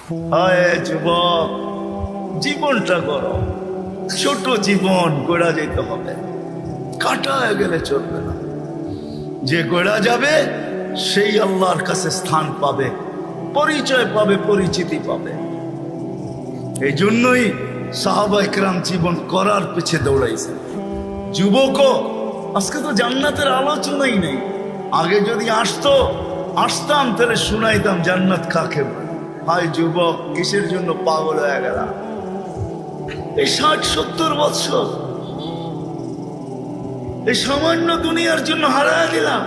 হায় যুবক, জীবনটা করো, ছোট জীবন গড়া যেতে হবে, কাটা হয়ে গেলে চলবে না। যে গড়া যাবে সেই আল্লাহর কাছে স্থান পাবে, পরিচয় পাবে, পরিচিতি পাবে। এই জন্যই সাহাবা ইকরাম জীবন করার পিছে দৌড়াইছে। যুবকও আজকে তো জান্নাতের আলোচনাই নেই। আগে যদি আসতাম তাহলে শুনাইতাম জান্নাত কাকে বলে। হায় যুবক, কিসের জন্য পাগল হয়ে গেল? এই 60-70 বছর এই সামান্য দুনিয়ার জন্য হারায় দিলাম।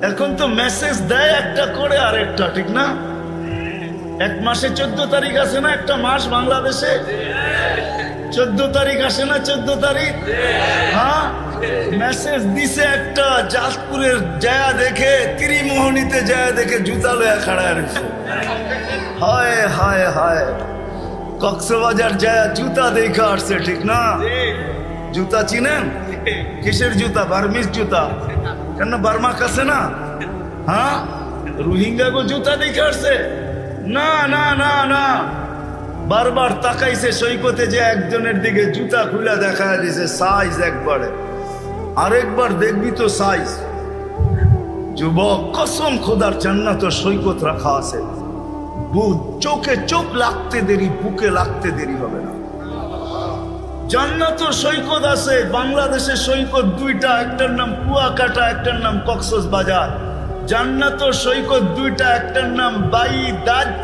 এখন তো মেসেজ দেয় একটা করে আরেকটা, ঠিক না? এক মাসে 14 তারিখ আসে না? একটা মাস বাংলাদেশে 14 তারিখ আসে না? 14 তারিখ, হ্যাঁ। মেসেজ দিছে একটা, জাজপুরের জায়া দেখে, ত্রিমোহনীতে জায়া দেখে জুতা লয়া খাড়া রয়েছে। হায় হায় হায়, কক্সবাজার জায়া জুতা দেখা আসছে, ঠিক না? জুতা চিনেন? কিসের জুতা? বার্মিস জুতা। কেন বার্মা কাছে না? হ্যাঁ, রোহিঙ্গা গো জুতা দেখে আসছে? না না না না, বারবার তাকাইছে সৈকতে, যে একজনের দিকে জুতা খুলে দেখা দিছে সাইজ একবারে, আরেকবার দেখবি তো সাইজ। যুবক, কসম খোদার, জান্নাত সৈকত রাখা আছে। চোখে চোখ লাগতে দেরি, বুকে লাগতে দেরি হবে না। জান্নাত সৈকত আছে। বাংলাদেশে সৈকত দুইটা, একটার নাম কুয়াকাটা, একটার নাম কক্সবাজার। জান্নাত সৈকত দুইটা, একটার নাম বাইদাজ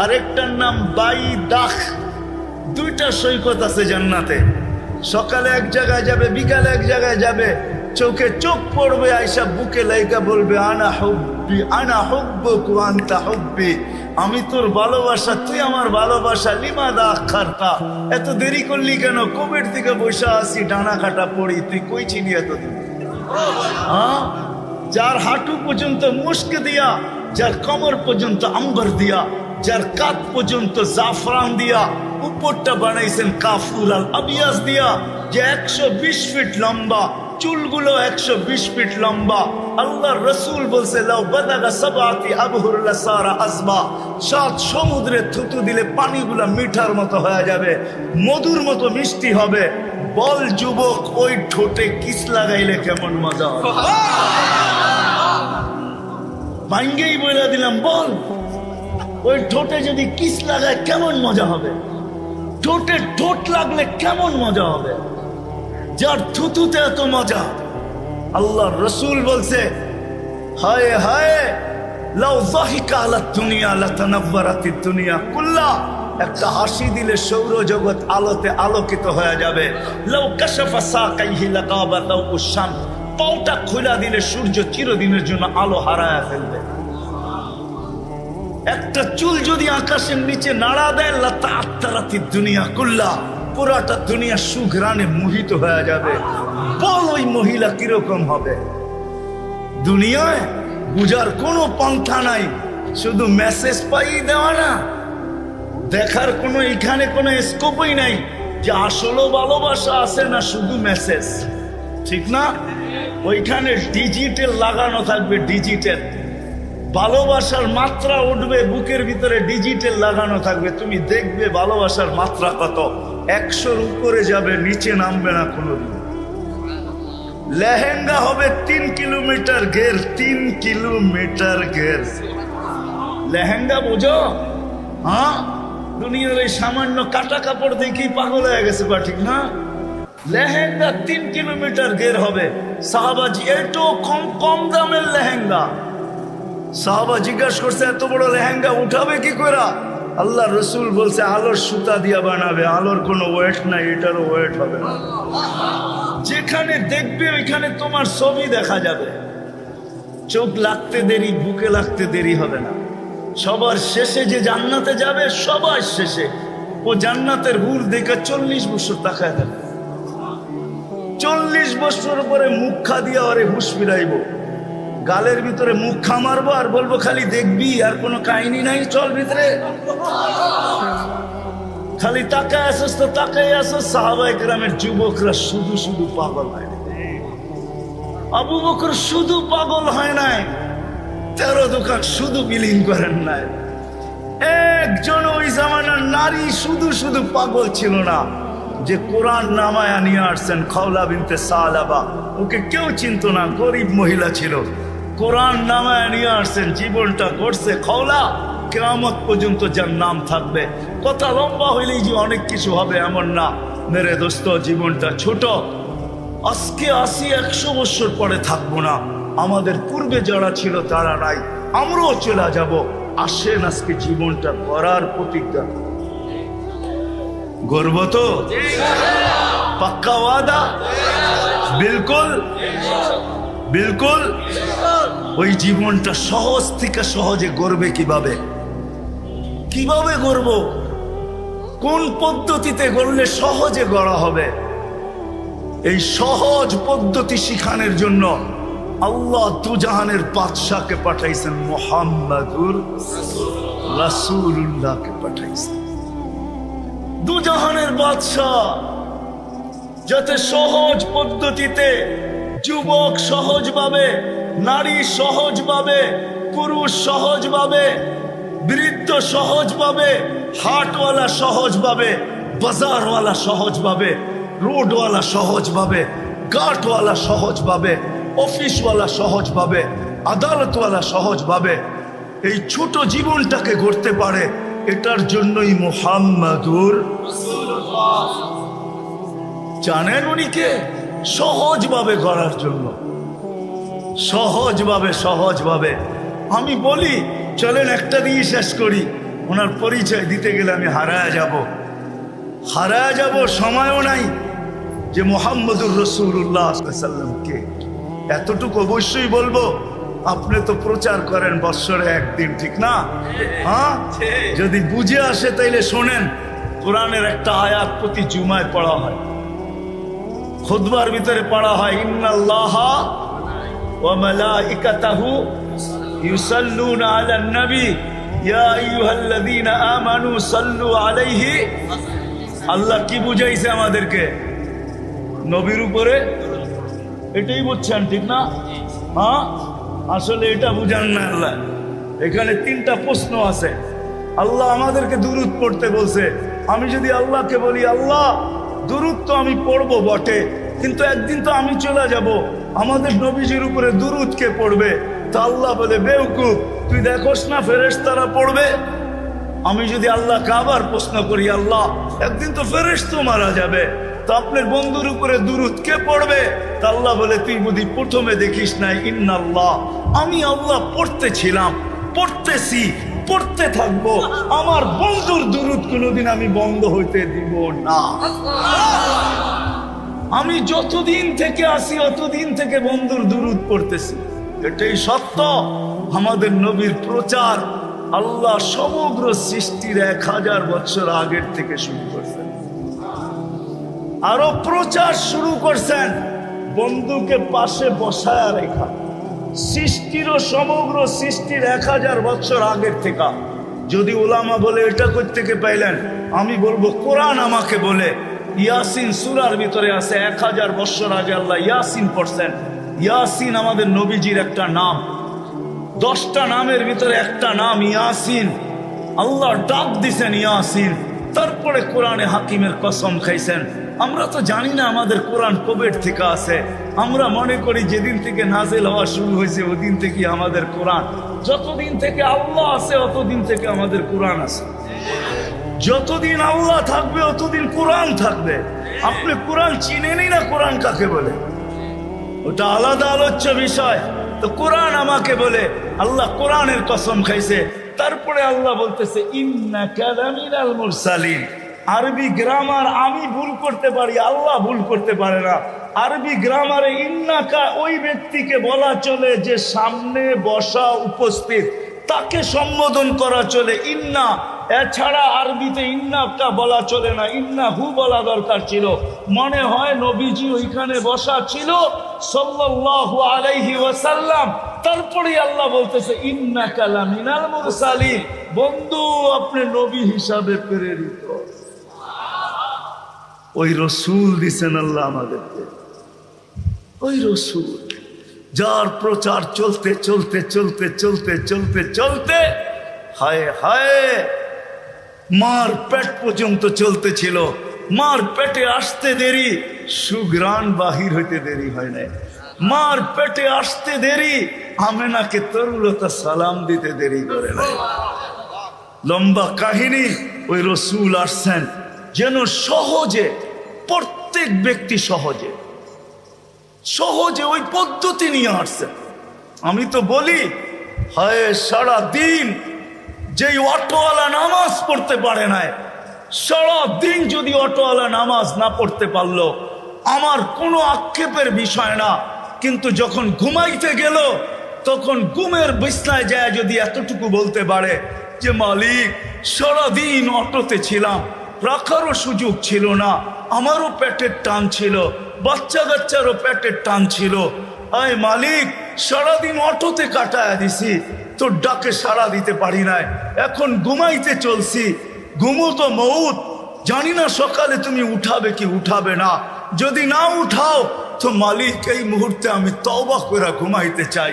আর একটার নাম বাইদাখ। দুইটা সৈকত আছে জান্নাতে। সকালে এক জায়গায় যাবে, বিকালে এক জায়গায় যাবে, চোখে চোখ পড়বে, আয়সা বুকে লাইকা বলবে আনা হুব্বি আনা হুব্বুক ওয়া আনতা হুব্বি, আমি তোর ভালোবাসা, তুই আমার ভালোবাসা। লিমাদা আখারতা, এত দেরি করলি কেন? কোভিড থেকে বসে আসি, ডানা কাটা পড়ি, তুই কই ছিলি এতদিন? হ্যাঁ, যার হাঁটু পর্যন্ত মুস্ক দিয়া, যার কমর পর্যন্ত আম্বর দিয়া, যার কাঁধ পর্যন্ত জাফরান দিয়া, উপরটা বানাইছেন কাফুর আল আবিয়াস দিয়া, যে 120 ফিট লম্বা, চুলগুলো 120 ফিট লম্বা। আল্লাহর রাসূল বলছে লাউ বাদাগা সাবাতি আবহুর লাসারা আসবা, 7 সমুদ্রে থুতু দিলে পানিগুলো মিঠার মতো হয়ে যাবে, মধুর মতো মিষ্টি হবে। বল যুবক, ওই ঠোঁটে কিস লাগাইলে কেমন মজা হবে? ভাঙ্গেই বলে দিলাম, বল ওই ঠোঁটে যদি কিস লাগায় কেমন মজা হবে? ঠোঁটে ঠোঁট লাগলে কেমন মজা হবে? যার থুতুতে এত মজা। আল্লাহ রসুল বলছে হায় হায় লাউ যাহিকা আলা দুনিয়া লাতানাওয়ারাতিদ দুনিয়া কুল্লা, একটা হাসি দিলে সৌরজগৎ আলোতে আলোকিত হয়ে যাবে। লাউ কাশাফা সাকাইহি লাগাবাতাউ শামস, পাওটা খোলা দিলে সূর্য চিরদিনের জন্য আলো হারায় ফেলবে। একটা চুল যদি আকাশের নিচে নাড়া দেয় লাতাআত্তারাতিদ দুনিয়া কুল্লা, পুরাটা দুনিয়া সুঘ্রাণে মোহিত হয়ে যাবে। বল ওই মহিলা কিরকম হবে? দুনিয়ায় বুঝার কোনো পন্থা নাই, শুধু মেসেজ পাই দেওয়া না, দেখার কোনো এখানে কোনো স্কোপই নাই যে আসলে ভালোবাসা আছে না শুধু মেসেজ, ঠিক না? ওইখানে ডিজিটাল লাগানো থাকবে, ডিজিটাল ভালোবাসার মাত্রা উঠবে বুকের ভিতরে, ডিজিটাল লাগানো থাকবে। তুমি দেখবে ভালোবাসার মাত্রা কত, 100-র উপরে যাবে, নিচে নামবে না কোনোদিন। লেহেঙ্গা হবে 3 কিলোমিটার ঘের, 3 কিলোমিটার ঘের লেহেঙ্গা, বোঝো? হ্যাঁ, দুনিয়ার এই সামান্য কাটা কাপড় দেখেই পাগল হয়ে গেছে, বা ঠিক না? লেহেঙ্গা 3 কিলোমিটার ঘের হবে। সাহাবাজি এত কম কম দামের লেহেঙ্গা। সাহাবা জিজ্ঞাসা করছে এত বড় লেহেঙ্গা উঠাবে কি করে? আল্লাহ রসুল বলছে আলোর সুতা দিয়া বানাবে, আলোর কোনো ওয়েট নাই, এটারও ওয়েট হবে না। যেখানে দেখবে ওইখানে তোমার ছবি দেখা যাবে। চোখ লাগতে দেরি, বুকে লাগতে দেরি হবে না। সবার শেষে যে জান্নাতে যাবে, সবার শেষে ও জান্নাতের হুর দেখে 40 বছর তাকায় দেবে। 40 বছর পরে মুখ খা দিয়া ওরে হুশ ফিরাইব, গালের ভিতরে মুখ খা মারবো আর বলবো খালি দেখবি, আর কোনো কাহিনী নাই, চল ভিতরে। খালি তাকায় আসস তো তাকাই আসস। সাহাবায়ে কেরামের যুবকরা শুধু শুধু পাগল হয় না। আবু বকর শুধু পাগল হয় নাই, 13 দোকান শুধু বিলীন করেন নাই। একজন ওই জামানার নারী শুধু শুধু পাগল ছিল না যে কোরআন নামায় নিয়ে আসছেন খাওলা বিনতে সালাবা। ওকে কেউ চিনত না, গরিব মহিলা ছিল। কোরআন নামায় নিয়ে আসছেন, জীবনটা গড়ছে খাওলা, কিয়ামত পর্যন্ত যার নাম থাকবে। কথা লম্বা হইলেই যে অনেক কিছু হবে এমন না মেরে দোস্ত, জীবনটা ছোট। আজকে 80-100 বছর পরে থাকবো না, আমাদের পূর্বে যারা ছিল তারা নাই, আমরাও চলে যাব। আসেন আজকে জীবনটা করার প্রতিজ্ঞা গর্ব তো পাক্কা ওয়াদা, বিলকুল বিলকুল। ওই জীবনটা সহজ থেকে সহজে গড়বে কিভাবে? কিভাবে গড়ব? কোন পদ্ধতিতে গড়লে সহজে গড়া হবে? এই সহজ পদ্ধতি শিখানোর জন্য আল্লাহ দুজাহানের বাদশাকে পাঠাইছেন, মুহাম্মাদুর রাসূলুল্লাহকে পাঠাইছেন। দুজাহানের বাদশাহ যাতে সহজ পদ্ধতিতে যুবক সহজভাবে, নারী সহজভাবে, পুরুষ সহজভাবে, বৃদ্ধ সহজভাবে, হাটওয়ালা সহজভাবে, বাজারওয়ালা সহজভাবে, রোডওয়ালা সহজভাবে, ঘাটওয়ালা সহজভাবে, অফিসওয়ালা সহজভাবে, আদালতওয়ালা সহজভাবে এই ছোট জীবনটাকে গড়তে পারে, এটার জন্যই মুহাম্মাদুর রাসূলুল্লাহ। জানেন উনি কে? সহজভাবে গড়ার জন্য, সহজভাবে সহজভাবে। আমি বলি চলেন একটা দিয়ে শেষ করি, ওনার পরিচয় দিতে গেলে আমি হারায়া যাব, সময়ও নাই। যে মুহাম্মাদুর রাসূলুল্লাহ সাল্লাল্লাহু আলাইহি ওয়াসাল্লাম কে, এতটুকু অবশ্যই বলবো। আপনি তো প্রচার করেন বৎসরে একদিন, ঠিক না? হ্যাঁ, যদি বুঝে আসে তাইলে শোনেন। কোরআনের একটা আয়াত প্রতি জুমায় পড়া হয়, খুতবার ভিতরে পড়া হয়, ইন্নাল্লাহা ওয়া মালাইকাতাহু ইউসাল্লুনা আলান নবী ইয়া আইয়ুহাল্লাযীনা আমানু সাল্লু আলাইহি। আল্লাহ কি বুঝাইছে আমাদেরকে? নবীর উপরে। এটাই বুঝছেন, ঠিক না? হ্যাঁ, আসলে এটা বুঝান না আল্লাহ। এখানে 3টা প্রশ্ন আছে। আল্লাহ আমাদেরকে দুরূদ পড়তে বলছে। আমি যদি আল্লাহকে বলি, আল্লাহ দুরূদ তো আমি পড়বো বটে, কিন্তু একদিন তো আমি চলে যাব, আমাদের নবীজির উপরে দুরূদ কে পড়বে? তা আল্লাহ বলে, বেওকুফ, তুই দেখোস না ফেরেশতারা পড়বে? আমি যদি আল্লাহকে আবার প্রশ্ন করি, আল্লাহ একদিন তো ফেরেশতা মারা যাবে, তো আপনার বন্ধুর উপরে দুরূদ কে পড়বে? তা আল্লাহ বলে, তুই বুঝি প্রথমে দেখিস নাই, ইন্নাল্লাহ, আমি আল্লাহ পড়তেছিলাম, পড়তেছি, পড়তে থাকবো, আমার বন্ধুর দুরূদ কোনোদিন আমি বন্ধ হইতে দিব না। আমি যতদিন থেকে আসি অতদিন থেকে বন্ধুর দুরূদ পড়তেছি, এটাই সত্য। আমাদের নবীর প্রচার আল্লাহ সমগ্র সৃষ্টির 1000 বছর আগের থেকে শুরু করছেন। আরো প্রচার শুরু করছেন বন্ধুকে পাশে বসায়া রেখা। সৃষ্টিরও সমগ্র সৃষ্টির 1000 বছর আগের থেকে। যদি ওলামা বলে এটা কই থেকে পাইলেন, আমি বলবো কোরআন আমাকে বলে। ইয়াসিন সূরার ভিতরে আছে 1000 বছর আগে আল্লাহ ইয়াসিন পড়ছেন। ইয়াসিন আমাদের নবীজির একটা নাম। 10টা নামের ভিতরে একটা নাম ইয়াসিন। আল্লাহ ডাক দিছেন ইয়াসিন, তারপরে কোরআনে হাকিমের কসম খাইছেন। আমরা তো জানি না আমাদের কোরআন কবের থেকে আছে। আমরা মনে করি যেদিন থেকে নাজিল হওয়া শুরু হয়েছে ওদিন থেকে আমাদের কোরআন। যতদিন থেকে আল্লাহ আছে অতদিন থেকে আমাদের কোরআন আছে। যতদিন আল্লাহ থাকবে অতদিন কোরআন থাকবে। আপনি কোরআন চিনেনই না কোরআন কাকে বলে, ওটা আলাদা আলোচ্য বিষয়। তো কোরআন আমাকে বলে, আল্লাহ কোরআনের কসম খাইছে। তারপরে আল্লাহ বলতেছে, ইন্নাকা লামিনাল মুরসালিন। আরবি গ্রামার আমি ভুল করতে পারি, আল্লাহ ভুল করতে পারে না। আরবি গ্রামারে ইন্নাকা ওই ব্যক্তিকে বলা চলে যে সামনে বসা উপস্থিত, তাকে সম্বোধন করা চলে ইন্না। এছাড়া আরবিতে ইন্নাকা বলা চলে না, ইন্না হু বলা দরকার ছিল। মনে হয় নবীজি ওইখানে বসা ছিল সাল্লাল্লাহু আলাইহি ওয়াসাল্লাম। তারপরে আল্লাহ বলতেছে, ইন্নাকা লামিনাল মুরসালিন, বন্ধু আপনি নবী হিসাবে প্রেরিত। ওই রসুল দিছেন আল্লাহ আমাদেরকে, ওই রসুল যার প্রচার চলতে চলতে চলতে চলতে চলতে চলতে হায় হায়, মার পেট পর্যন্ত চলতেছিল, মার পেটে আসতে দেরি, সুঘ্রাণ বাহির হইতে দেরি হয় নাই। মার পেটে আসতে দেরি, আমেনাকে তরুলতা সালাম দিতে দেরি করে নাই। লম্বা কাহিনী। ওই রসুল আসছেন যেন সহজে, প্রত্যেক ব্যক্তি সহজে সহজে ওই পদ্ধতি নিয়ে আসছেন। আমি তো বলি, হায় সারা দিন যেই অটোওয়ালা নামাজ পড়তে পারে নাই, সারা দিন যদি অটোওয়ালা নামাজ না পড়তে পারলো, আমার কোনো আক্ষেপের বিষয় না। কিন্তু যখন ঘুমাইতে গেল, তখন ঘুমের বিছনায় যায় যদি এতটুকু বলতে পারে যে মালিক, সারাদিন অটোতে ছিলাম, রাখারও সুযোগ ছিল না, আমারও পেটের টান ছিল, বাচ্চা কাচ্চারও পেটের টান ছিল, আয় মালিক সারাদিন অটোতে কাটায় দিছি, তোর ডাকে সাড়া দিতে পারি নাই, এখন ঘুমাইতে চলছি, ঘুমো তো মউত, জানি না সকালে তুমি উঠাবে কি উঠাবে না, যদি না উঠাও তো মালিক এই মুহূর্তে আমি তওবা করে ঘুমাইতে চাই,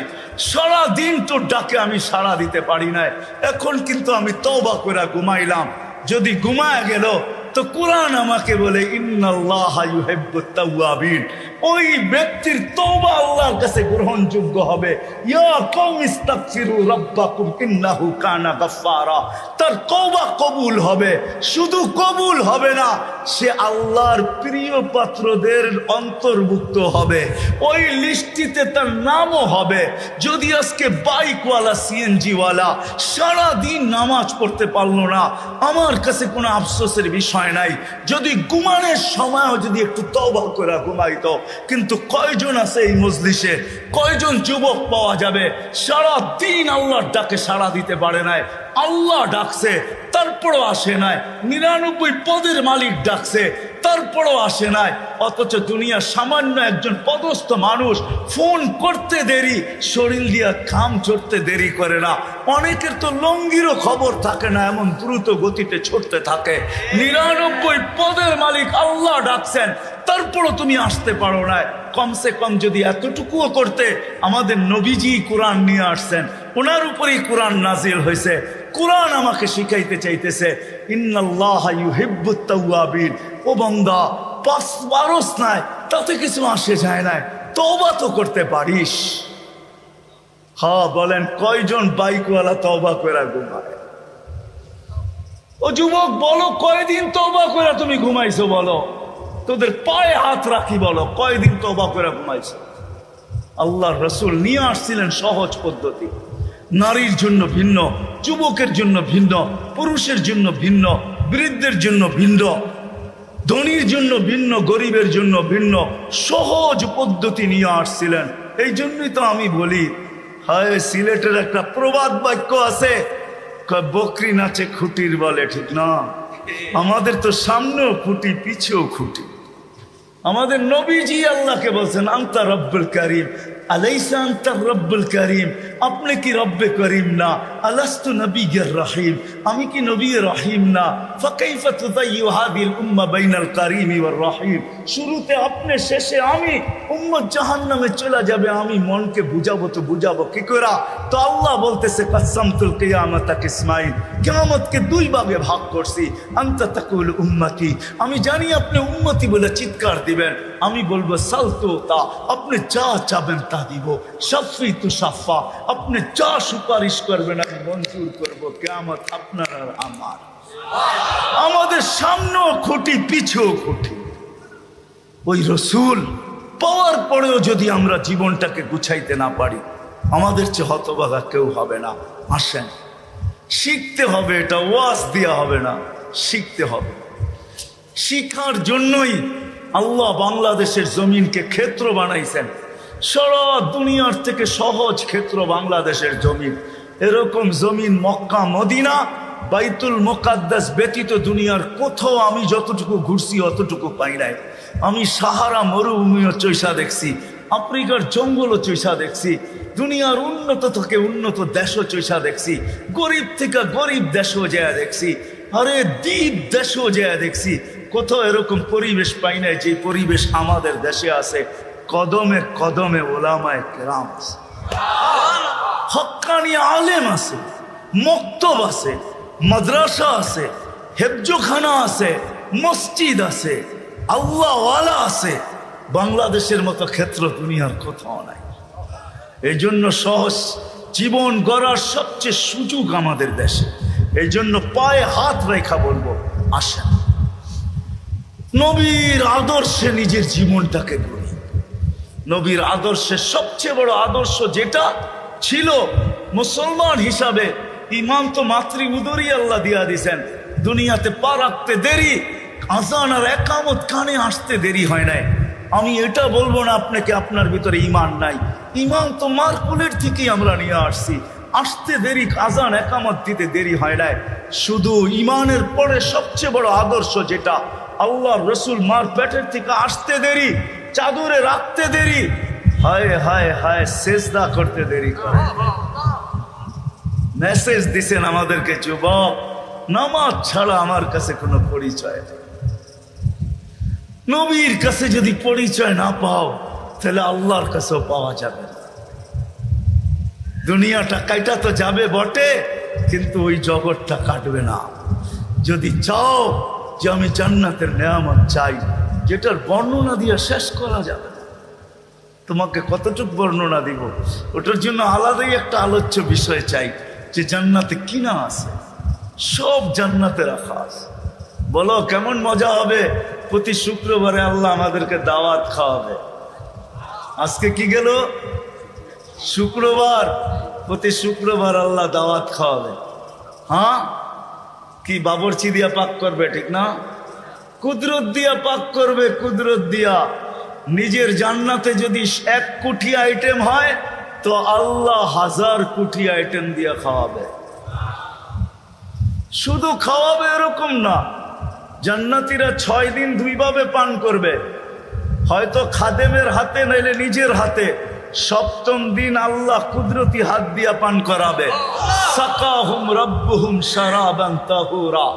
সারা দিন তোর ডাকে আমি সাড়া দিতে পারি নাই, এখন কিন্তু আমি তওবা করে ঘুমাইলাম। যদি ঘুমায় গেল তো কুরআন আমাকে বলে ইন্নাল্লাহা ইউহিব্বুত তাওয়াবিন, ওই ব্যক্তির তওবা আল্লাহর কাছে গ্রহণযোগ্য হবে। ইয়া কওমি ইস্তাগফিরু রাব্বাকুম ইন্নাহু কানা গাফফারা, তার তওবা কবুল হবে। শুধু কবুল হবে না, সে আল্লাহর প্রিয় পাত্রদের অন্তর্ভুক্ত হবে, ওই লিস্টিতে তার নামও হবে। যদি আজকে বাইকওয়ালা, সিএনজিওয়ালা সারা দিন নামাজ পড়তে পারলো না, আমার কাছে কোনো আফসোসের বিষয় নাই। যদি ঘুমানোর সময়ও যদি একটু তওবা করে ঘুমাইতো। কিন্তু কয়জন আছে এই মজলিসে, কয়জন যুবক পাওয়া যাবে সারা দিন আল্লাহর ডাকে সাড়া দিতে পারে নাই, আল্লাহ ডাকছে তারপরও আসে নাই, 99 পদের মালিক ডাকছে তারপরও আসে নাই, অথচ দুনিয়ার সামান্য একজন পদস্থ মানুষ ফোন করতে দেরি, শরীর দিয়া খাম চড়তে দেরি করে না। অনেকের তো লঙ্গিরও খবর থাকে না, এমন দ্রুত গতিতে ছুটতে থাকে। 99 পদের মালিক আল্লাহ ডাকছেন, তারপরও তুমি আসতে পারো না। কমসে কম যদি এতটুকুও করতে, আমাদের নবীজি কোরআন নিয়ে আসছেন, ওনার উপরেই কোরআন নাজিল হয়েছে। কোরআন আমাকে শিখাইতে চাইতেছে ইন্নাল্লাহা ইউহিব্বুত তাওয়াবিন। ও বান্দা, পাঁচ বারস নাই, তাতে কিছু আসে যায় না, তওবা তো করতে পারিস। হ্যাঁ বলেন, কয়জন বাইকওয়ালা তওবা করে ঘুমায়? ও যুবক বলো, কয়দিন তওবা করে তুমি ঘুমাইছো? বলো, তোদের পায়ে হাত রাখি, বলো কয়দিন তওবা করে ঘুমাইছো? আল্লাহর রাসূল নিয়ে আসছিলেন সহজ পদ্ধতি। নারীর জন্য ভিন্ন, যুবকের জন্য ভিন্ন, পুরুষের জন্য ভিন্ন, বৃদ্ধের জন্য ভিন্ন, ধনীর জন্য ভিন্ন, গরিবের জন্য ভিন্ন, সহজ পদ্ধতি নিয়ে আসছিলেন। এই জন্যই তো আমি বলি, হায় সিলেটের একটা প্রবাদ বাক্য আছে, বকরি নাচে খুঁটির বলে, ঠিক না? আমাদের তো সামনেও খুঁটি, পিছেও খুঁটি। আমাদের নবীজি আল্লাহকে বলছেন আনতা রব্বুল করিম, আলাইসা আনতা রব্বুল করিম, আপনি কি রব্বে করিম না? আলাস্তু নবিয়্যির রহিম, আমি কি নবী রহিম না? ফাকাইফা তুযায়্যু হাযিহিল উম্মাহ বাইনাল করিম ওয়ার রহিম। শুরুতে আপনি, শেষে আমি, উম্মত জাহান্নামে চলে যাবে, আমি মনকে বুঝাবো তো বুঝাবো কি করে? তো আল্লাহ বলতেছে কাসামতুল কিয়ামাতা কিসমাইন, কিয়ামতকে দুই ভাগে ভাগ করছি। আনতা তাকুল উম্মতি, আমি জানি আপনি উম্মতি বলে চিৎকার দিবেন, আমি বলবো সালতু তা, আপনি যা চাবেন তা দিব। শাফি তু শাফা, আপনি যা সুপারিশ করবেন আমি মঞ্জুর করবো। কিয়ামত আপনার আর আমার। আমাদের সামনেও খুঁটি, পিছেও খুঁটি। ওই রসুল পাওয়ার পরেও যদি আমরা জীবনটাকে গুছাইতে না পারি, আমাদের চেয়ে হতভাগা কেউ হবে না। আসেন, শিখতে হবে, এটা ওয়াজ দেওয়া হবে না, শিখতে হবে। শিখার জন্যই আল্লাহ বাংলাদেশের জমিনকে ক্ষেত্র বানাইছেন। সারা দুনিয়ার থেকে সহজ ক্ষেত্র বাংলাদেশের জমিন। এরকম জমিন মক্কা, মদিনা, বাইতুল মুকাদ্দাস ব্যতীত দুনিয়ার কোথাও আমি যতটুকু ঘুরছি অতটুকু পাই নাই। আমি সাহারা মরুভূমিও চৈসা দেখছি, আফ্রিকার জঙ্গলও চৈসা দেখছি, দুনিয়ার উন্নত থেকে উন্নত দেশও চৈসা দেখছি, গরিব থেকে গরিব দেশও যায় দেখছি, আরে দ্বীপ দেশও যায় দেখছি। কোথাও এরকম পরিবেশ পাই নাই যে পরিবেশ আমাদের দেশে আছে। কদমে কদমে ওলামায়ে কেরাম আছে, হক্কানি আলেম আছে, মক্তব আছে, মাদ্রাসা আছে, হেফজোখানা আছে, মসজিদ আছে, আল্লাহওয়ালা আছে। বাংলাদেশের মতো ক্ষেত্র দুনিয়ার কোথাও নাই। এই জন্য সহজ জীবন গড়ার সবচেয়ে সুযোগ আমাদের দেশে। এই জন্য পায়ে হাত রেখা বলবো, আসেন নবীর আদর্শে নিজের জীবনটাকে গড়ি। নবীর আদর্শের সবচেয়ে বড় আদর্শ যেটা ছিল মুসলমান হিসাবে, ইমান তো মাতৃ উদরই আল্লাহ দিয়া দিয়েছেন। দুনিয়াতে পা রাখতে দেরি, আজান আর একামত কানে আসতে দেরি হয় নাই। আমি এটা বলবো না আপনাকে আপনার ভিতরে ইমান নাই, ইমান তো মার কুলের থেকেই আমরা নিয়ে আসছি। আসতে দেরি, আজান একামত দিতে দেরি হয় নাই। শুধু ইমানের পরে সবচেয়ে বড় আদর্শ যেটা, আল্লাহ রসুল মার পেটের থেকে আসতে দেরি, চাদরে রাখতে দেরি, হায় হায় হায় সেজদা করতে দেরি করে। মেসেজ দিছেন আমাদেরকে, যুবক নামাজ ছাড়া আমার কাছে কোনো পরিচয় নেই। নবীর কাছে যদি পরিচয় না পাও তাহলে আল্লাহর কাছেও পাওয়া যাবে না। দুনিয়াটা কাইটা তো যাবে বটে, কিন্তু ওই জগৎটা কাটবে না। যদি চাও যে আমি জান্নাতের নেয়ামত চাই, যেটার বর্ণনা দিয়ে শেষ করা যাবে না, তোমাকে কতটুক বর্ণনা দিব, ওটার জন্য আলাদাই একটা আলোচ্য বিষয় চাই। যে জান্নাতে কিনা আছে, সব জান্নাতে রাখা আছে। বলো কেমন মজা হবে? প্রতি শুক্রবারে আল্লাহ আমাদেরকে দাওয়াত খাওয়াবে। আজকে কি গেল? শুক্রবার। প্রতি শুক্রবার আল্লাহ দাওয়াত খাওয়াবে। হ্যাঁ, কি বাবরচি দিয়া পাক করবে, ঠিক না? কুদরত দিয়া পাক করবে, কুদরত দিয়া। নিজের জান্নাতে যদি 1 কোটি আইটেম হয় তো আল্লাহ 1000 কোটি আইটেম দিয়া খাওয়াবে। শুধু খাওয়াবে এরকম না, জান্নাতীরা 6 দিন 2 ভাবে পান করবে, হয়তো খাদেমের হাতে নাইলে নিজের হাতে। 7ম দিন আল্লাহ কুদরতি হাত দিয়া পান করাবে। সাকাহুম রাব্বুহুম শারাবান তাহুরা।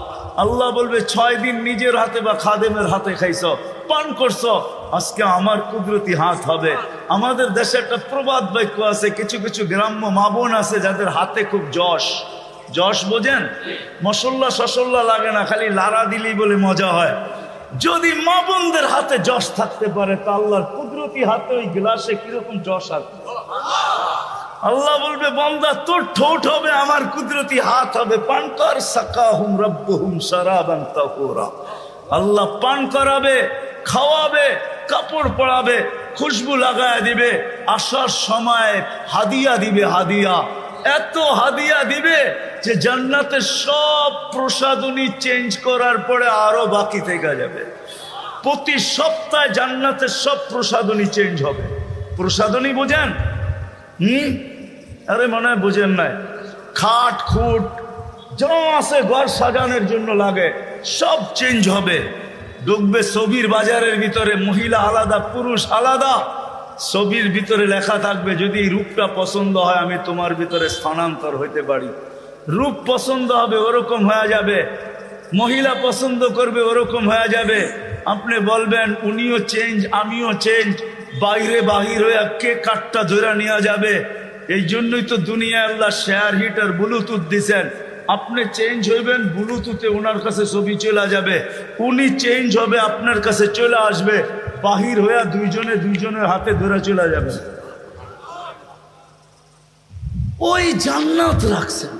আল্লাহ বলবে 6 দিন নিজের হাতে বা খাদেমের হাতে খাইছো, পান করছো, আজকে আমার কুদরতি হাত হবে। আমাদের দেশে একটা প্রবাদ বাক্য আছে, কিছু কিছু গ্রাম্য মা বোন আছে যাদের হাতে খুব যশ। যশ বোঝেন? মশল্লা সসল্লা লাগে না, খালি লাড়া দিলেই বলে মজা হয়। যদি মা বোনদের হাতে যশ থাকতে পারে তা আল্লাহর কুদরতি হাতে ওই গ্লাসে কিরকম যশ আছে। আল্লাহ বলবে, বান্দা তোর ঠোঁট হবে, আমার কুদরতি হাত হবে, পান কর। সাকাহুম রাব্বুহুম শারাবান তাহুরা। আল্লাহ পান করাবে, খাওয়াবে, কাপড় পরাবে, খুশবু লাগায় দিবে, আসার সময় হাদিয়া দিবে। হাদিয়া, এত হাদিয়া দিবে যে জান্নাতের সব প্রসাদনী চেঞ্জ করার পরে আরো বাকি থেকে যাবে। প্রতি সপ্তাহে জান্নাতের সব প্রসাদনী চেঞ্জ হবে। প্রসাদনী বোঝেন? আরে মনে হয় বুঝেন নাই। খাট খুট যা আছে ঘর সাজানোর জন্য লাগে সব চেঞ্জ হবে। ঢুকবে ছবির বাজারের ভিতরে, মহিলা আলাদা, পুরুষ আলাদা। ছবির ভিতরে লেখা থাকবে, যদি রূপটা পছন্দ হয় আমি তোমার ভিতরে স্থানান্তর হইতে পারি। রূপ পছন্দ হবে ওরকম হয়ে যাবে, মহিলা পছন্দ করবে ওরকম হয়ে যাবে। আপনি বলবেন উনিও চেঞ্জ আমিও চেঞ্জ, বাইরে বাহির হয়ে কে কাঠটা ধরে নেওয়া যাবে। এই জন্যই তো দুনিয়ায় আল্লাহ শেয়ার হিটার ব্লুটুথ দিছেন। আপনি চেঞ্জ হইবেন, ব্লুটুথে ওনার কাছে ছবি চলে যাবে, উনি চেঞ্জ হবে আপনার কাছে চলে আসবে, বাহির হইয়া দুইজনের হাতে ধরে চলে যাবে। ওই জান্নাত রাখছেন।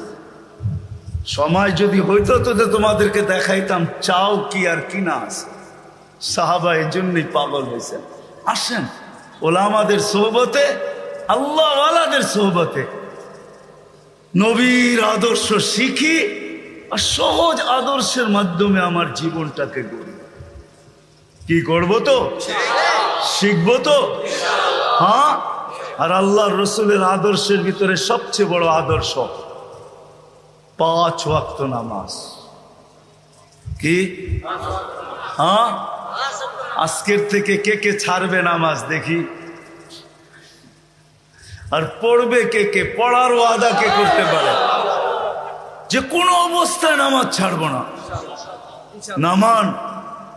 সময় যদি হইতো তো তোমাদেরকে দেখাইতাম চাও কি আর কি না আছে। সাহাবা এই জন্যই পাগল হয়েছেন। আসেন ওলামাদের সোহবতে, আল্লাহওয়ালাদের সোহবতে নবীর আদর্শ শিখি, আর সহজ আদর্শের মাধ্যমে আমার জীবনটাকে গড়ি। কি করবো তো? শিখবো তো? হ্যাঁ। আর আল্লাহর রসুলের আদর্শের ভিতরে সবচেয়ে বড় আদর্শ 5 ওয়াক্ত নামাজ। কি? হ্যাঁ, আজকের থেকে কে কে ছাড়বে নামাজ দেখি? আর পড়বে কে কে? পড়ার ওয়াদা কে করতে পারে যে কোনো অবস্থায় নামাজ ছাড়বো না? নামান।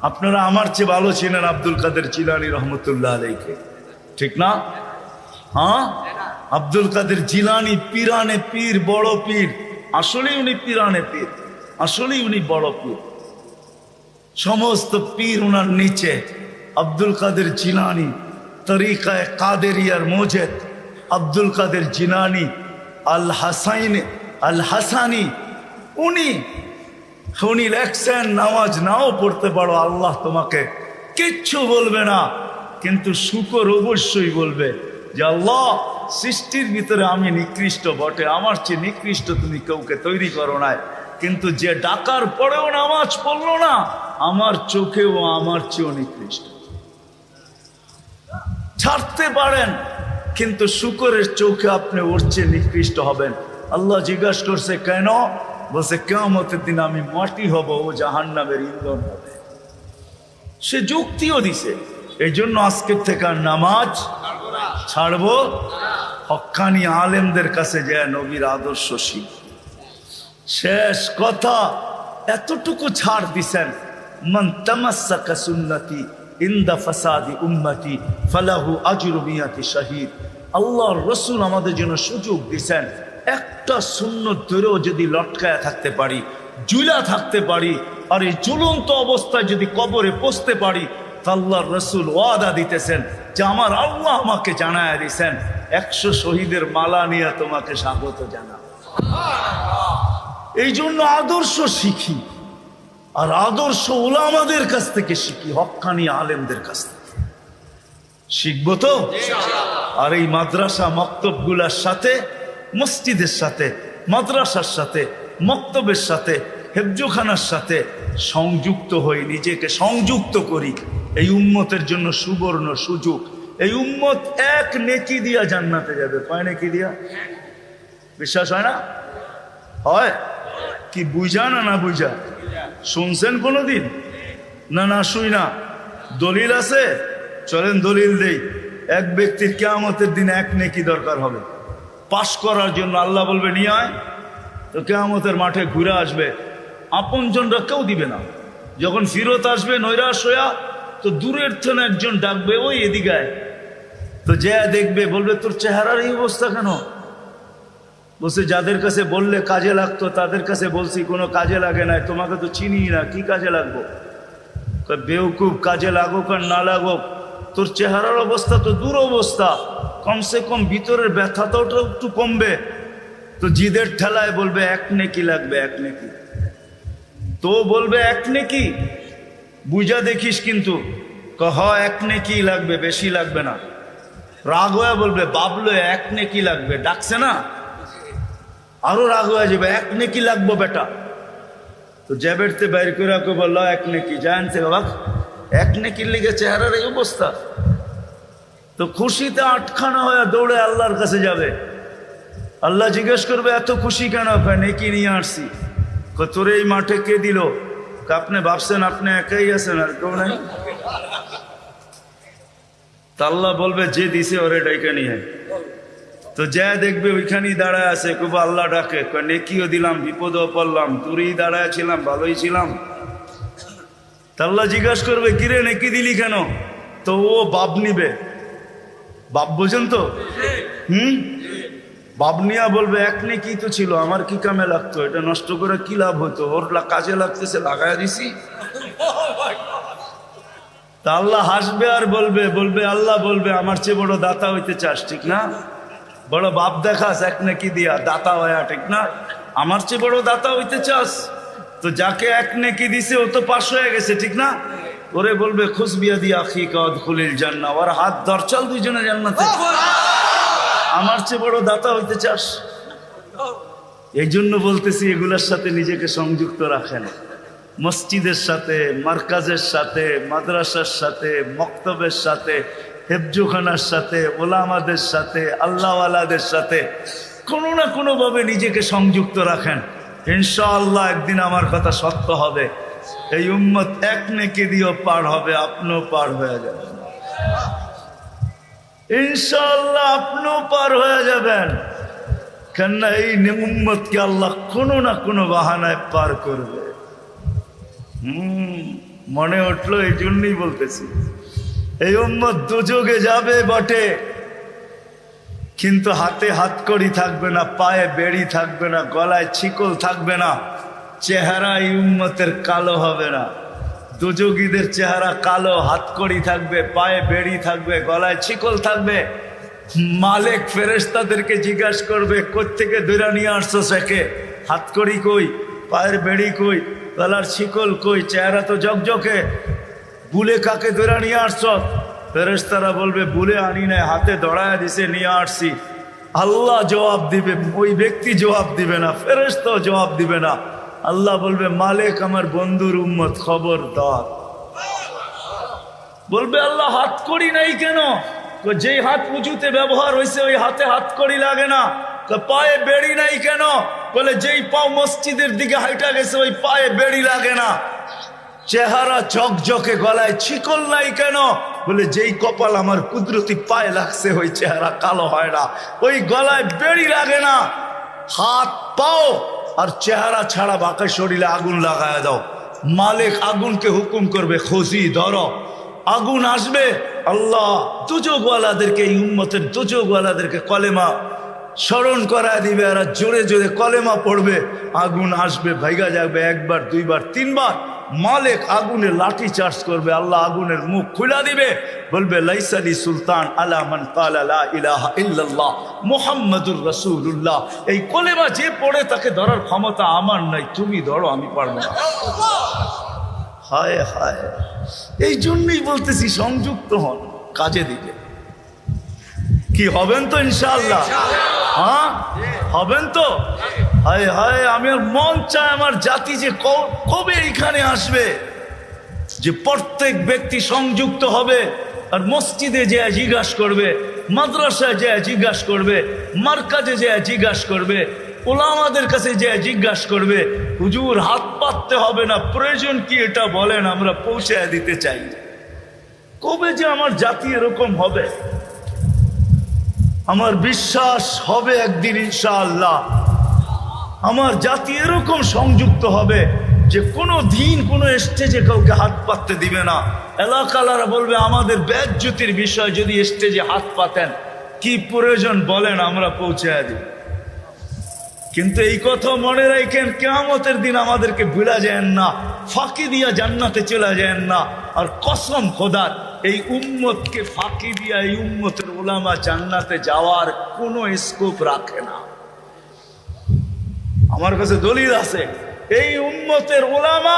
আপনারা আমার চেয়ে ভালো ছিলেন আব্দুল কাদের জিলানী রহমতুল্লাহ আলাইহি, ঠিক না? হ্যাঁ, আব্দুল কাদের জিলানী পীরানে পীর, বড় পীর। আসলেই উনি পীরানে পীর, আসলেই উনি বড় পীর। সমস্ত পীর ওনার নিচে। আব্দুল কাদের জিলানী, তরিকায় কাদেরিয়ার মোজেদ আব্দুল কাদের জিলানী আল হাসানি, উনি লেখছেন নামাজ নাও পড়তে পারো, আল্লাহ তোমাকে কিচ্ছু বলবে না, কিন্তু শুকর অবশ্যই বলবে যে আল্লাহ সৃষ্টির ভিতরে আমি নিকৃষ্ট বটে, আমার চেয়ে নিকৃষ্ট তুমি কাউকে তৈরি করো নাই, কিন্তু যে ডাকার পরেও নামাজ পড়লো না আমার চোখেও আমার চেয়েও নিকৃষ্ট। ছাড়তে পারেন কিন্তু শুকরের চোখে আপনি ওর চেয়ে নিকৃষ্ট হবেন। আল্লাহ জিজ্ঞাসা করছে কেন? বলছে কিয়ামতের দিন আমি মাটি হব, ও জাহান্নামের ইন্ধন হবে। সে যুক্তিও দিছে। এই জন্য আজকের থেকে আর নামাজ ছাড়বো, হক্কানি আলেমদের কাছে যায় নবীর আদর্শ শিখ। শেষ কথা, এতটুকু ছাড় দিছেন, মান তামাসসাকা সুন্নতি ইনদা ফাসাদি উম্মতি ফালাহু আজরু মিয়াতি শাহীদ। আল্লাহর রাসূল আমাদের জন্য সুযোগ দিছেন, একটা সুন্নত ধরেও যদি লটকায়া থাকতে পারি, ঝুলা থাকতে পারি, আর এই ঝুলন্ত অবস্থায় যদি কবরে পৌঁছতে পারি, তা আল্লাহর রাসূল ওয়াদা দিতেছেন যে আমার আল্লাহ আমাকে জানায়া দিয়েছেন 100 শহীদের মালা নিয়ে তোমাকে স্বাগত জানাবো। এই জন্য আদর্শ শিখি, আর আদর্শ উলামাদের কাছ থেকে শিখি, হক্কানি আলেমদের কাছ থেকে শিখবো তো। আর এই মাদ্রাসা মক্তবগুলার সাথে, মসজিদের সাথে, মাদ্রাসার সাথে, মক্তবের সাথে, হেফজোখানার সাথে সংযুক্ত হই, নিজেকে সংযুক্ত করি। এই উম্মতের জন্য সুবর্ণ সুযোগ। এই উম্মত এক নেকি দিয়া জান্নাতে যাবে। কয় নেকি দিয়া? বিশ্বাস হয় না? হয় কি? বুঝা না বুঝা? শুনছেন কোনোদিন? না শুই না। দলিল আছে? চলেন দলিল দেই। এক ব্যক্তির কিয়ামতের দিন এক নেকি দরকার হবে পাশ করার জন্য। আল্লাহ বলবে নিয়ে আয়, তো কিয়ামতের মাঠে ঘুরে আসবে, আপনজনরা কেউ দিবে না। যখন ফিরত আসবে নৈরাশ হইয়া, তো দূরের থেকে একজন ডাকবে, ওই এদিকে আয়। তো যে দেখবে বলবে তোর চেহারার এই অবস্থা কেন? বলছে যাদের কাছে বললে কাজে লাগতো তাদের কাছে বলছি, কোনো কাজে লাগে না, তোমাকে তো চিনি না, কি কাজে লাগবো? বেউকুব, কাজে লাগুক আর না লাগুক, তোর চেহারার অবস্থা তো দূর অবস্থা, কমসে কম ভিতরের ব্যথাটাও একটু কমবে। তো জিদের ঠেলায় বলবে এক নেকি লাগবে, এক নেকি। তো বলবে এক নেকি, বুঝা দেখিস কিন্তু, এক নেকি লাগবে, বেশি লাগবে না। রাগ হয়ে বলবে বাবলো এক নেকি লাগবে, ডাকছে না, আরো রাগ হয়ে যাবে, এক নেকি লাগবো বেটা। তো জ্যাবেরতে বাইর করে বলল এক নেকি, জানতে বাবা এক নেকির লিগে চেহারার এই অবস্থা। তো খুশিতে আটখানা হয়ে দৌড়ে আল্লাহর কাছে যাবে। আল্লাহ জিজ্ঞেস করবে এত খুশি কেন? নেকি নিয়ে আসছি। তোর এই মাঠে কে দিল? আপনি ভাবছেন আপনি একাই আছেন, আর কেউ নাই। তা আল্লাহ বলবে যে দিছে ওরে ডাইকা নিয়ে। তো যা দেখবে ওইখানেই দাঁড়ায় আছে, খুব আল্লাহ ডাকে, নেকিও দিলাম, বিপদও পড়লাম, দূরেই দাঁড়ায় ছিলাম, ভালোই ছিলাম। তা আল্লাহ জিজ্ঞাসা করবে কিরে নেকি দিলি কেন? তো ও বাপ নিবে। বাপ বোঝেন তো? বাপ নিয়া বলবে এক নেকি তো ছিল, আমার কি কামে লাগতো? এটা নষ্ট করে কি লাভ হতো? ওর কাজে লাগতেছে, লাগাই দিছি। তা আল্লাহ হাসবে আর বলবে আল্লাহ বলবে আমার চেয়ে বড় দাতা হইতে চাস, ঠিক না? বড় বাপ দেখাস এক নেকি দিয়া, দাতা হয়া, ঠিক না? আমার চেয়ে বড় দাতা হইতে চাস? তো যাকে এক নেকি দিছে ও তো পাশ হয়ে গেছে, ঠিক না? ওরে বলবে খুশবিয়া দিয়া আখিকা উদখুলিল জান্নাহ, ওর হাত ধর, চল দুইজনে জান্নাতে। আমার চেয়ে বড় দাতা হইতে চাস? এই জন্য বলতেছি এগুলোর সাথে নিজেকে সংযুক্ত রাখেন। মসজিদের সাথে, মার্কাজের সাথে, মাদ্রাসার সাথে, মক্তবের সাথে, হেফজোখানার সাথে, ওলামাদের সাথে, আল্লাহওয়ালাদের সাথে কোনো না কোনোভাবে নিজেকে সংযুক্ত রাখেন। ইনশাআল্লাহ একদিন আমার কথা সত্য হবে। এই উম্মত এক নেকি দিয়েও পার হবে, আপনিও পার হয়ে যাবেন ইনশাআল্লাহ, আপনিও পার হয়ে যাবেন। কেননা এই উম্মতকে আল্লাহ কোনো না কোনো বাহানায় পার করবে। মনে উঠলো, এই জন্যই বলতেছি এই উম্মত দুযোগে যাবে বটে, কিন্তু হাতে হাতকড়ি থাকবে না, পায়ে বেড়ি থাকবে না, গলায় শিকল থাকবে না, চেহারা এই উম্মতের কালো হবে না। দুযোগীদের চেহারা কালো, হাতকড়ি থাকবে, পায়ে বেড়ি থাকবে, গলায় শিকল থাকবে। মালিক ফেরেশতাদেরকে জিজ্ঞাসা করবে, কোত্থেকে দৈরা নিয়ে আসছো সেকে? হাতকড়ি কই, পায়ের বেড়ি কই, গলার শিকল কই, চেহারা তো জকজকে, বুলে কাকে দৈরা নিয়ে আসছো? ফেরেশতারা বলবে, বুলে আনি নাই, হাতে দড়ায় দিছে, নিয়ে আসছি। আল্লাহ জবাব দিবে, ওই ব্যক্তি জবাব দিবে না, ফেরেশতাও জবাব দিবে না। আল্লাহ বলবে, মালিক আমার বন্ধুর উম্মত, খবরদার। বলবে, আল্লাহ হাতকড়ি নাই কেন? যেই হাত উঁচুতে ব্যবহার হয়েছে ওই হাতে হাতকড়ি লাগে না। পায়ে বেড়ি নাই কেন? বলে, যেই পাও মসজিদের দিকে হাইটা গেছে ওই পায়ে বেড়ি লাগে না। চেহারা ঝকঝকে, গলায় শিকল নাই কেন? বলে, যেই কপাল আমার কুদরতি পায়ে লাগছে ওই চেহারা কালো হয় না, ওই গলায় বেড়ি লাগে না। হাত পাও আর চেহারা ছাড়া বাকি শরীরে আগুন লাগায় দাও। মালিক আগুনকে হুকুম করবে, খুশি ধরো। আগুন আসবে, আল্লাহ দুজগওয়ালাদেরকে, এই উম্মতের দুজগওয়ালাদেরকে কলেমা স্মরণ করায় দিবে, আর জোরে জোরে কলেমা পড়বে। আগুন আসবে, ভাইগা যাবে, একবার, দুইবার, তিনবার। মালিক আগুনে লাঠি চার্জ করবে, আল্লাহ আগুনের মুখ খুলা দিবে, বলবে, লাইসালি সুলতান আলা মান ক্বালা লা ইলাহা ইল্লাল্লাহ মুহাম্মাদুর রাসূলুল্লাহ। এই কলেমা যে পড়ে তাকে ধরার ক্ষমতা আমার নাই, তুমি ধরো, আমি পারবো না। হায় হায়, এই জন্যই বলতেছি সংযুক্ত হন, কাজে দিবে। কি হবেন তো ইনশাআল্লাহ? হ্যাঁ হবেন তো? হায় হায়, আমি মন চায় আমার জাতি যে কবে এইখানে আসবে, যে প্রত্যেক ব্যক্তি সংযুক্ত হবে, আর মসজিদে যে জিজ্ঞাসা করবে, মাদ্রাসায় যে জিজ্ঞাসা করবে, মার্কাজে যে জিজ্ঞাসা করবে, ওলামাদের কাছে যে জিজ্ঞাসা করবে, হুজুর হাত পাততে হবে না, প্রয়োজন কি এটা বলেন, আমরা পৌঁছায় দিতে চাই। কবে যে আমার জাতি এরকম হবে? আমার বিশ্বাস হবে একদিন ইনশাআল্লাহ আমার জাতি এরকম সংযুক্ত হবে যে কোনো দিন কোনো স্টেজে কাউকে হাত পাততে দিবে না। এলাকালারা বলবে, আমাদের বেজ্জতির বিষয়, যদি স্টেজে হাত পাতেন, কি প্রয়োজন বলেন, আমরা পৌঁছায় দিই। কিন্তু এই কথা মনে রাখেন, কিয়ামতের দিন আমাদেরকে ভুলা যায় না, ফাঁকি দিয়া জান্নাতে চলে যায় না। আর কসম খোদার, এই উম্মতকে ফাঁকি দিয়া এই উম্মতের উলামা জান্নাতে যাওয়ার কোনো স্কোপ রাখে না। আমার কাছে দলিল আছে, এই উম্মতের উলামা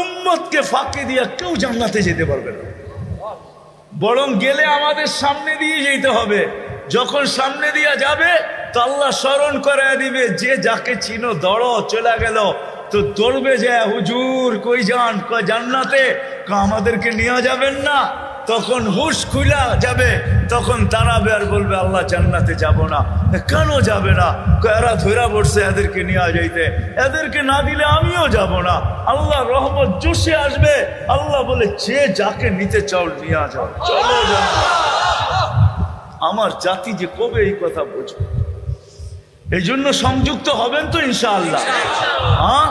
উম্মতকে ফাঁকি দিয়া কেউ জান্নাতে যেতে পারবে না। বরং গেলে আমাদের সামনে দিয়ে যেতে হবে। যখন সামনে দিয়া যাবে তো আল্লাহ স্মরণ করে দিবে, যে যাকে চিনো দৌড়ো, চলে গেল তো দৌড়বে, যে হুজুর কই যান? কয় জান্নাতে। আমাদেরকে নিয়ে যাবেন না? তখন হুশ খুলা যাবে, তখন দাঁড়াবে আর বলবে, আল্লাহ জান্নাতে যাব না। কেন যাবে না? এরা ধরা পড়ছে, এদেরকে নিয়ে যাইতে, এদেরকে না দিলে আমিও যাব না। আল্লাহ রহমত জোশে আসবে, আল্লাহ বলে, যে যাকে নিতে চাও নিয়ে যাও, চলো জান্নাত। আমার জাতি যে কবে এই কথা বুঝবে? এই জন্য সংযুক্ত হবেন তো ইনশাআল্লাহ? হ্যাঁ।